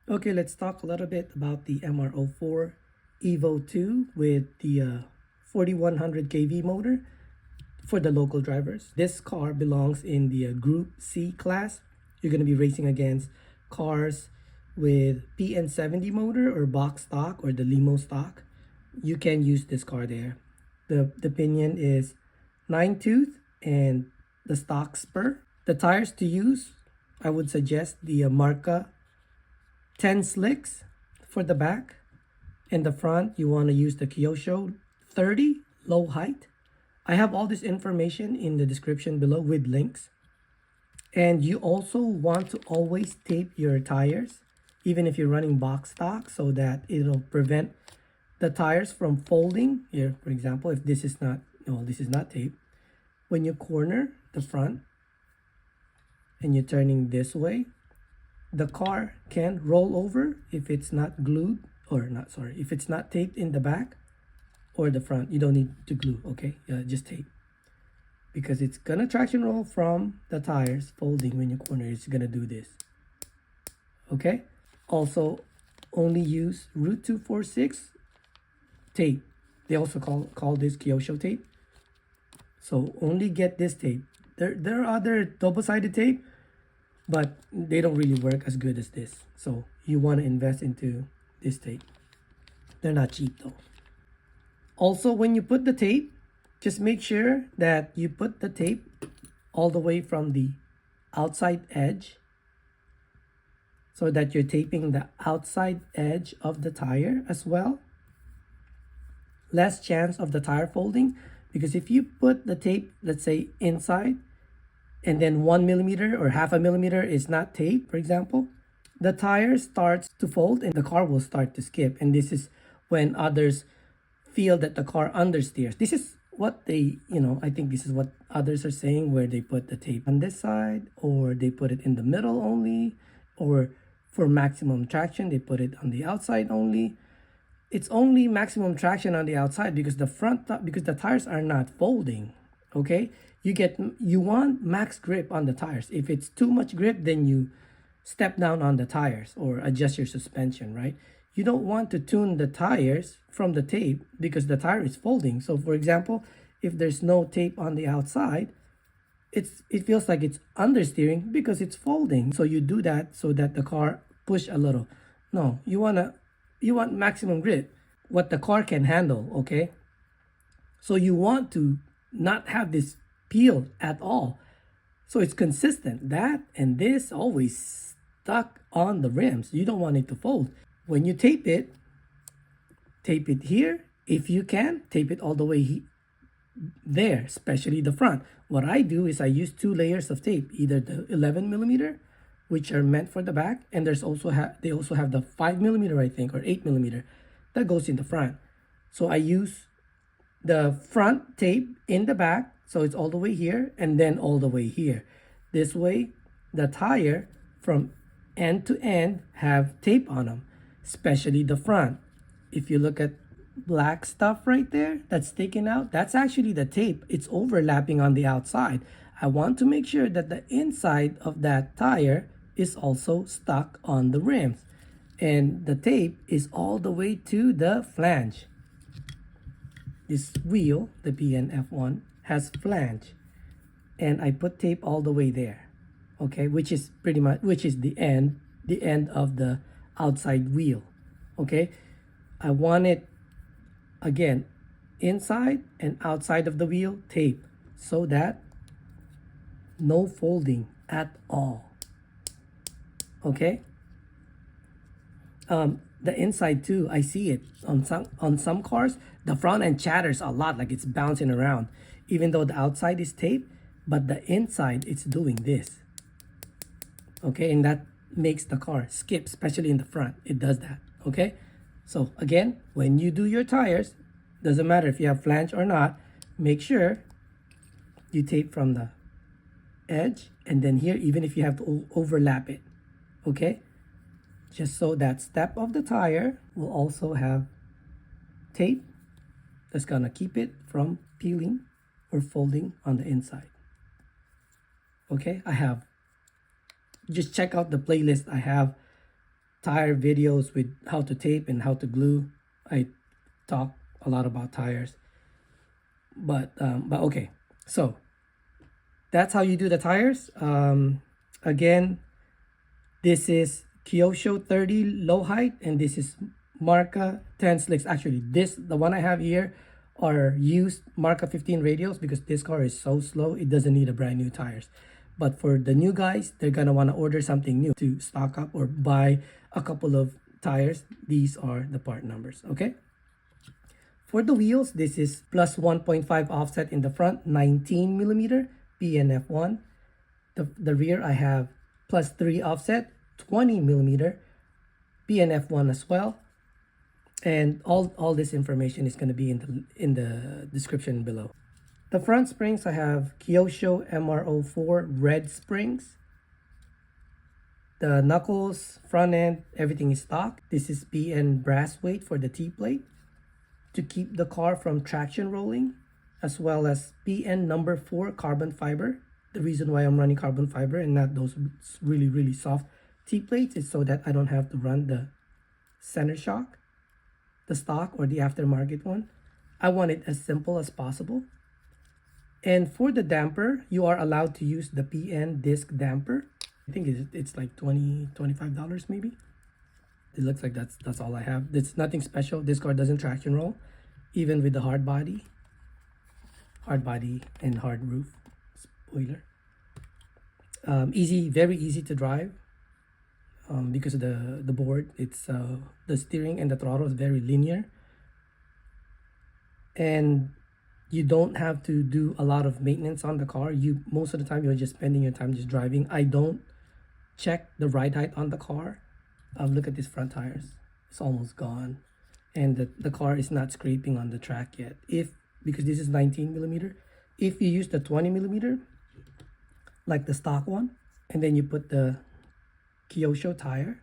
Okay, let's talk a little bit about the MR04 EVO2 with the 4100 kV motor for the local drivers. This car belongs in the Group C class. You're going to be racing against cars with PN70 motor or box stock or the LEMO stock. You can use this car there. The pinion is 9-tooth and the stock spur. The tires to use, I would suggest the Marka 10 slicks for the back. In the front, you want to use the Kyosho 30 low height. I have all this information in the description below with links. And you also want to always tape your tires, even if you're running box stock, so that it'll prevent the tires from folding. Here, for example, if this is not taped. When you corner the front and you're turning this way, the car can roll over if it's not glued if it's not taped in the back or the front. You don't need to glue, okay? Just tape, because it's gonna traction roll from the tires folding when you corner. It's gonna do this, okay? Also, only use Route 246 tape. They also call this Kyosho tape. So only get this tape. There are other double-sided tape, but they don't really work as good as this. So you want to invest into this tape. They're not cheap though. Also, when you put the tape, just make sure that you put the tape all the way from the outside edge, so that you're taping the outside edge of the tire as well. Less chance of the tire folding, because if you put the tape, let's say inside, and then 1 millimeter or half a millimeter is not taped, for example, the tire starts to fold and the car will start to skip. And this is when others feel that the car understeers. This is what they, I think this is what others are saying, where they put the tape on this side, or they put it in the middle only, or for maximum traction, they put it on the outside only. It's only maximum traction on the outside because the tires are not folding, okay? You want max grip on the tires. If it's too much grip, then you step down on the tires or adjust your suspension, right? You don't want to tune the tires from the tape because the tire is folding. So for example, if there's no tape on the outside, it feels like it's understeering because it's folding. So you do that so that the car push a little. No, you want maximum grip, what the car can handle, okay? So you want to not have this peel at all. So it's consistent. That and this always stuck on the rims. You don't want it to fold. When you tape it here. If you can, tape it all the way there, especially the front. What I do is I use 2 layers of tape, either the 11 millimeter, which are meant for the back, and they also have the 5 millimeter, I think, or 8 millimeter that goes in the front. So I use the front tape in the back, so it's all the way here and then all the way here. This way, the tire from end to end have tape on them, especially the front. If you look at black stuff right there that's sticking out, that's actually the tape. It's overlapping on the outside. I want to make sure that the inside of that tire is also stuck on the rims, and the tape is all the way to the flange. This wheel, the PNF1, has flange, and I put tape all the way there, okay, which is the end of the outside wheel, okay? I want it, again, inside and outside of the wheel tape, so that no folding at all, okay? The inside too, I see it on some cars. The front end chatters a lot, like it's bouncing around, even though the outside is taped, but the inside it's doing this, okay? And that makes the car skip, especially in the front. It does that, okay? So again, when you do your tires, doesn't matter if you have flange or not, make sure you tape from the edge and then here, even if you have to overlap it, okay? Just so that step of the tire will also have tape that's gonna keep it from peeling or folding on the inside. Okay, just check out the playlist I have tire videos with how to tape and how to glue, I talk a lot about tires. But okay, so that's how you do the tires. Again, this is Kyosho 30 low height, and this is Marka 10 slicks. Actually, the one I have here are used Marka 15 radials because this car is so slow, it doesn't need a brand new tires. But for the new guys, they're gonna wanna order something new to stock up or buy a couple of tires. These are the part numbers, okay? For the wheels, this is plus 1.5 offset in the front, 19 millimeter PNF1. The rear, I have plus 3 offset, 20 millimeter PNF1 as well. And all this information is going to be in the description below. The front springs, I have Kyosho MR04 red springs. The knuckles, front end, everything is stock. This is PN brass weight for the T-plate to keep the car from traction rolling, as well as PN number 4 carbon fiber. The reason why I'm running carbon fiber and not those really soft T-plates is so that I don't have to run the center shock, the stock or the aftermarket one. I want it as simple as possible. And for the damper, you are allowed to use the PN disc damper. I think it's like $25 maybe. It looks like that's all I have. It's nothing special. This car doesn't traction roll, even with the hard body and hard roof spoiler. Very easy to drive. Because of the board, it's the steering and the throttle is very linear, and you don't have to do a lot of maintenance on the car. Most of the time you're just spending your time just driving. I don't check the ride height on the car. Look at these front tires, it's almost gone, and the car is not scraping on the track yet. Because this is 19 millimeter, if you use the 20 millimeter like the stock one, and then you put the Kyosho tire,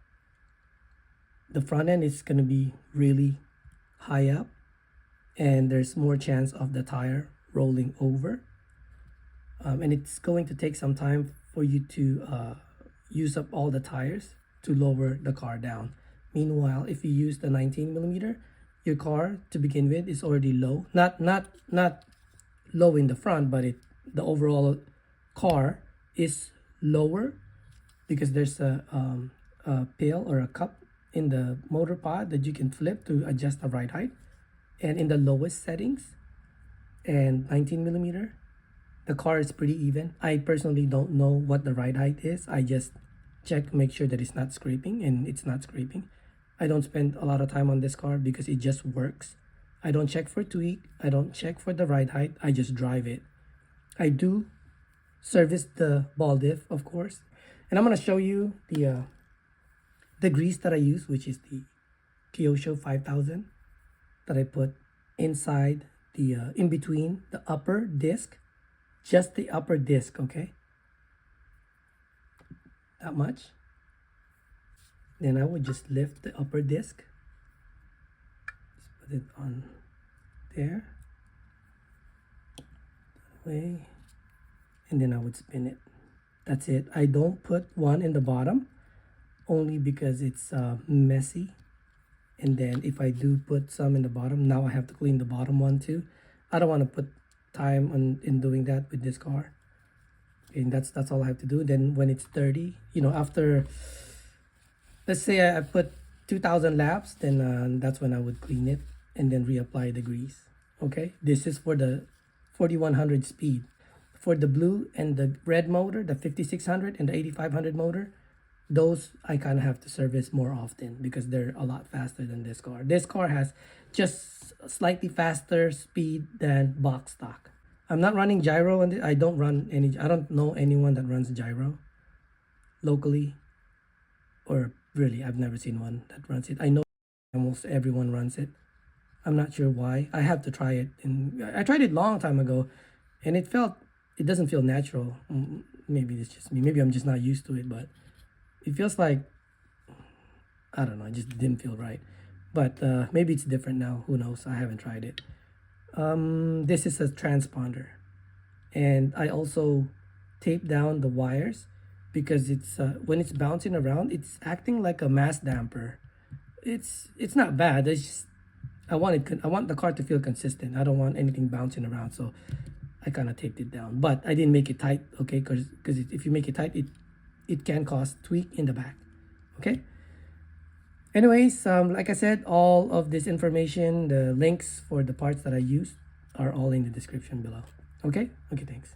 the front end is going to be really high up and there's more chance of the tire rolling over, and it's going to take some time for you to use up all the tires to lower the car down. Meanwhile, if you use the 19 millimeter, your car to begin with is already low, not low in the front, but the overall car is lower because there's a pail or a cup in the motor pod that you can flip to adjust the ride height. And in the lowest settings and 19 millimeter, the car is pretty even. I personally don't know what the ride height is. I just check, make sure that it's not scraping, and it's not scraping. I don't spend a lot of time on this car because it just works. I don't check for tweak. I don't check for the ride height. I just drive it. I do service the ball diff, of course. And I'm going to show you the grease that I use, which is the Kyosho 5000 that I put inside the in between the upper disc, just the upper disc, okay? That much. Then I would just lift the upper disc, just put it on there, that way, and then I would spin it. That's it. I don't put one in the bottom only because it's messy. And then if I do put some in the bottom, now I have to clean the bottom one too. I don't want to put time in doing that with this car. And that's all I have to do. Then when it's dirty, after, let's say I put 2,000 laps, then that's when I would clean it and then reapply the grease. Okay, this is for the 4100 speed. For the blue and the red motor, the 5600 and the 8500 motor, those I kind of have to service more often because they're a lot faster than this car. This car has just slightly faster speed than box stock. I'm not running gyro on it. I don't know anyone that runs gyro locally, or really I've never seen one that runs it. I know almost everyone runs it. I'm not sure why. I have to try it, and I tried it a long time ago, and it doesn't feel natural. Maybe it's just me. Maybe I'm just not used to it, but it feels like, I don't know, it just didn't feel right. But maybe it's different now. Who knows? I haven't tried it. This is a transponder. And I also tape down the wires because it's when it's bouncing around, it's acting like a mass damper. It's not bad. It's just I want the car to feel consistent. I don't want anything bouncing around, so I kind of taped it down. But I didn't make it tight, okay? Because if you make it tight, it can cause tweak in the back, okay? Anyways, like I said, all of this information, the links for the parts that I used, are all in the description below. Okay? Okay, thanks.